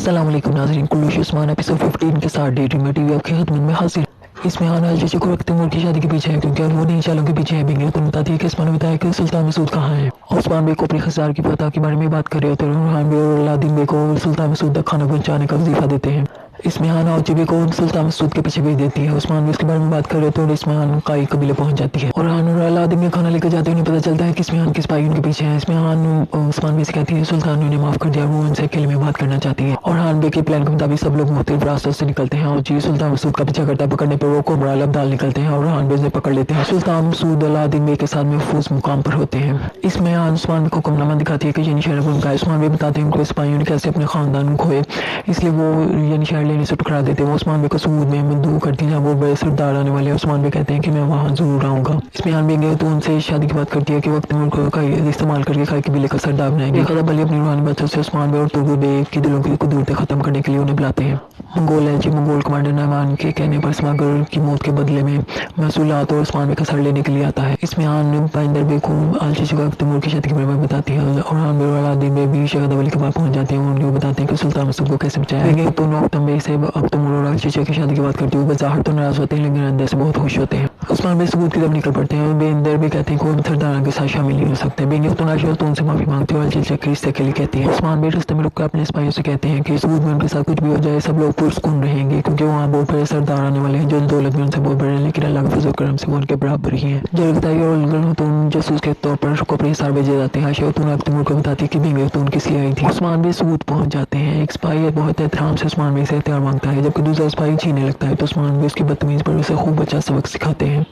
السلام علیکم ناظرین، کلوش عثمان ایپیسوڈ 15 کے ساتھ ڈے ڈریم ٹی وی آپ کی خدمت میں حاضر۔ اس میں آنا الجیجی کو رکھتے ملک کی شادی کے پیچھے ہے، کیونکہ وہ نہیں چالوں کے پیچھے ہے۔ بنگلور تو بتاتی ہے کہ عثمان نے بتایا کہ سلطان مسعود کہاں ہے۔ عثمان بے کو اپنے خزار کی فتح کے بارے میں بات کر رہے ہوتے ہیں۔ روحان بے اور الادین بے کو سلطان مسعود تک کھانا پہنچانے کا وظیفہ دیتے ہیں۔ اسمہان اور جبے کو سلطان مسعود کے پیچھے بھیج دیتی ہے۔ عثمان بھی اس کے بارے میں بات کر رہے ہوتے ہیں اور اسمہان قائی قبیلے پہنچ جاتی ہے اور روحان اور الادین میں کھانا لے کر جاتے ہیں۔ انہیں پتہ چلتا ہے کہ اسمہان کے سپاہی ان کے پیچھے ہیں۔ اسمہان عثمان بے سے کہتی ہے سلطان نے انہیں معاف کر دیا، وہ ان سے اکیلے میں بات کرنا چاہتی ہے۔ اور روحان بے کے پلان کے مطابق سب لوگ مختلف راستوں سے نکلتے ہیں اور جی سلطان مسعود کا پیچھا کرتا ہے۔ پکڑنے پر وہ کوبرا الابدال نکلتے ہیں اور روحان بے سے پکڑ لیتے ہیں۔ سلطان مسعود الادین بے کے ساتھ محفوظ مقام پر ہوتے ہیں۔ اسمہان عثمان بے کو حکمنامہ دکھاتی ہے کہ یہ نشان ان کا ہے۔ عثمان بے بتاتے ہیں ان کو سپاہیوں نے کیسے اپنے خاندان کھوئے، اس لیے وہ یہ نشان لینے سے ٹکرا دیتے ہیں۔ وہ عثمان بے کو سعود میں مدعو کرتی ہیں جہاں وہ بڑے سردار آنے والے ہیں۔ عثمان بے کہتے ہیں کہ میں وہاں ضرور آؤں گا۔ اسمہان بے تو ان سے شادی کی بات کرتی ہے کہ وقت ملک کا استعمال کر کے قائی قبیلے کا سردار بنائیں گے۔ خدا بلی اپنی روحانی باتوں سے عثمان بے اور ترغب بے کی دلوں کی قدورتیں ختم کرنے کے لیے انہیں بلاتے ہیں۔ منگول کمانڈر نعمان کے کہنے پر سماگر کی موت کے بدلے میں محصولات اور عثمان بے کا سر لینے کے لیے آتا ہے۔ اسمہان پائندر بے کو الچیچی کا تیمور کی شادی کے بارے میں بتاتی ہے اور روحان بے اور الادین بے بھی شہزادہ ولی کے پاس پہنچ جاتے ہیں اور انہیں بتاتے ہیں کہ سلطان مسعود کو کیسے بچایا ہے۔ دونوں اکتم بے سے تیمور اور الچیچی کی شادی کی بات کرتے ہوئے بظاہر تو ناراض ہوتے ہیں لیکن اندر سے بہت خوش ہوتے ہیں۔ عثمان بے ثبوت کی طرف نکل پڑتے ہیں اور بیندر بے کہتے ہیں کہ وہ سرداران کے ساتھ شامل نہیں ہو سکتے۔ بنگلور تو ان سے معافی مانگتے ہیں اور الچیچی کے رشتے کے لیے کہتی ہے۔ عثمان بے راستے میں رک کر اپنے سپاہیوں سے کہتے ہیں کہ ثبوت میں ان کے ساتھ کچھ بھی ہو جائے سب لوگ پرسکون رہیں گے، کیونکہ وہاں بہت بڑے سردار آنے والے ہیں جو دولت میں ان سے بہت بڑے ہیں لیکن اللہ کے فضل و کرم سے وہ ان کے برابر ہی ہیں۔ جرگتائی اور الگن جاسوس کے طور پر کوپری حصار بھیجے جاتے ہیں۔ عائشہ تیمور کو بتاتی ہے کہ بنگلور کس لیے آئی تھی۔ عثمان بے ثبوت پہنچ جاتے ہیں۔ ایک سپاہی بہت احترام سے عثمان بے سے اختیار مانگتا ہے جبکہ دوسرا سپاہی چھیننے لگتا ہے تو عثمان بے اس کی بدتمیزی پر اسے خوب اچھا سبق سکھاتے ہیں۔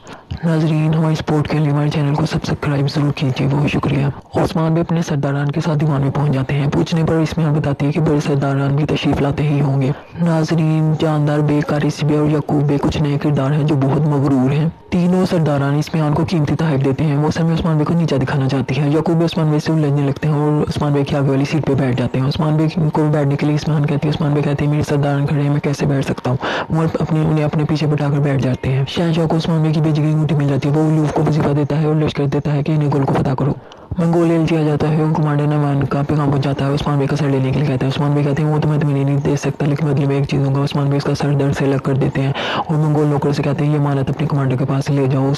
ناظرین، ہماری سپورٹ کے لیے ہمارے چینل کو سبسکرائب ضرور کیجیے، بہت شکریہ۔ عثمان بے اپنے سرداران کے ساتھ دیوان میں پہنچ جاتے ہیں۔ پوچھنے پر اسمہان بتاتی ہے کہ بڑے سرداران بھی تشریف لاتے ہی ہوں گے۔ ناظرین، جاندار بے، قارسی بے اور یعقوب بے کچھ نئے کردار ہیں جو بہت مغرور ہیں۔ تینوں سرداران اسمہان کو قیمتی تحائف دیتے ہیں۔ وہ سمیع عثمان بے کو نیچا دکھانا چاہتی ہے۔ یعقوب بے عثمان بے سے الجھنے لگتے ہیں اور عثمان بے کی آگے والی سیٹ پہ بیٹھ جاتے ہیں۔ عثمان بے کو بیٹھنے کے لیے اسمہان کہتی ہے، عثمان بے کہتے ہیں میرے سرداران کھڑے ہیں، میں کیسے بیٹھ سکتا ہوں۔ وہ انہیں اپنے پیچھے بٹھا کر بیٹھ جاتے ہیں۔ شہنشاہ کو عثمان بے کی بھیجی گئی انگوٹھی مل جاتی ہے۔ وہ الوف کو وظیفہ دیتا ہے اور لشکر دیتا ہے کہ انہیں گول کو فتح کرو۔ منگولیل آ جاتا ہے اور کمانڈر نعمان کا پیغام پہنچاتا ہے۔ عثمان بے کا سر لینے کے لیے کہتا ہے۔ عثمان بے کہتے ہیں وہ تو میں تمہیں نہیں دے سکتا لیکن بدلے میں ایک چیز دوں گا۔ عثمان بے اس کا سر درد سے الگ کر دیتے ہیں اور منگول نوکر سے کہتے ہیں یہ امانت اپنے کمانڈر کے پاس لے جاؤ۔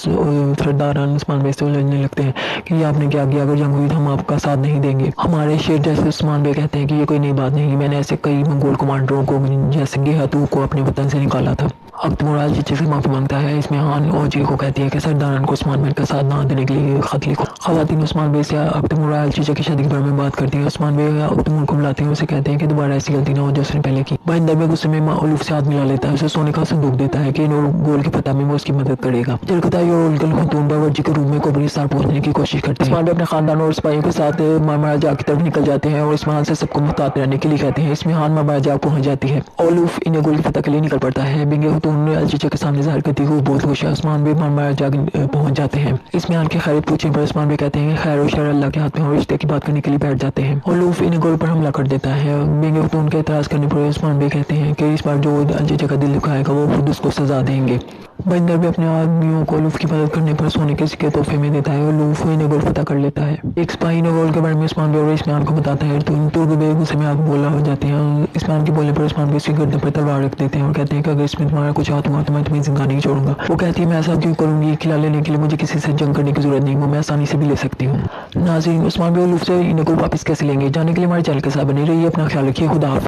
سرداران عثمان بے سے الجھنے لگتے ہیں کہ یہ آپ نے کیا کیا، اگر جنگ ہوئی تو ہم آپ کا ساتھ نہیں دیں گے۔ ہمارے شیر جیسے عثمان بے کہتے ہیں کہ یہ کوئی نئی بات نہیں، میں نے ایسے کئی منگول کمانڈروں کو جیسے گیہتو کو اپنے وطن سے نکالا تھا۔ اکتمور الچیچی سے معافی مانگتا ہے۔ اسمہان اوجی کو کہتی ہے کہ سرداران کو عثمان بے کا ساتھ نہ دینے کے لیے خط لکھو۔ خواتین عثمان بے سے اکتمور الچیچی کی شادی کے بارے میں بات کرتی ہیں۔ عثمان بے اکتمور کو بلاتے ہیں، اسے کہتے ہیں کہ دوبارہ ایسی غلطی نہ ہو جو اس نے پہلے کی۔ بائندر بے غصے میں الوف سے ہاتھ ملا لیتا ہے، اسے سونے کا صندوق دیتا ہے کہ گول کی فتح میں وہ اس کی مدد کرے گا۔ جرگتائی اور الگن خاتون باورچی کے روپ میں کوپری حصار پہنچنے کی کوشش کرتے ہیں۔ عثمان بے اپنے خاندان اور سپاہیوں کے ساتھ مرمرا جاگ کی طرف نکل جاتے ہیں اور اسمہان سے سب کو محتاط رہنے کے لیے کہتے ہیں۔ اسمہان مرمرا جاگ پہنچ جاتی ہے۔ اولوف انہیں گول کی فتح کے لیے نکل پڑتا ہے۔ بنگے خاتون الچیچی کے سامنے ظاہر کرتی ہے کہ وہ بہت خوش ہے۔ عثمان بے مرمرا جاگ پہنچ جاتے ہیں۔ اسمہان کی خیریت پوچھنے پر عثمان بے کہتے ہیں کہ خیر و شر اللہ کے ہاتھ میں اور رشتے کی بات کرنے کے لیے بیٹھ جاتے ہیں۔ اولوف انہیں گول پر حملہ کر دیتا ہے۔ بنگے خاتون کے اعتراض کرنے پر عثمان بے کہتے ہیں کہ اس بار جو الچیچی کا دل دکھائے گا وہ خود اس کو سزا دیں گے۔ بائندر بے اپنے آدمیوں کو اولوف کی مدد کرنے پر سونے کے سکے تحفے میں دیتا ہے اور اولوف انہیں گول فتح کر لیتا ہے۔ ایک سپاہی نے گول کے بارے میں عثمان بے اور اسمہان کو بتاتا ہے۔ ترغب بے غصے میں آگ بولا ہو جاتے ہیں۔ اسمہان کے بولنے پر عثمان بے اس کی گردن پر تلوار رکھ دیتے ہیں اور کہتے ہیں کہ اگر اس میں تمہارا کچھ ہاتھ ہوا تو میں تمہیں زندہ نہیں چھوڑوں گا۔ وہ کہتی ہے میں ایسا کیوں کروں گی، کھلا لینے کے لیے مجھے کسی سے جنگ کرنے کی ضرورت نہیں، وہ میں آسانی سے بھی لے سکتی ہوں۔ ناظرین، عثمان بے اولوف سے انہیں گول واپس کیسے لیں گے، جاننے کے لیے ہمارے چینل کے ساتھ بنے رہیے، اپنا خیال رکھیے، خدا حافظ۔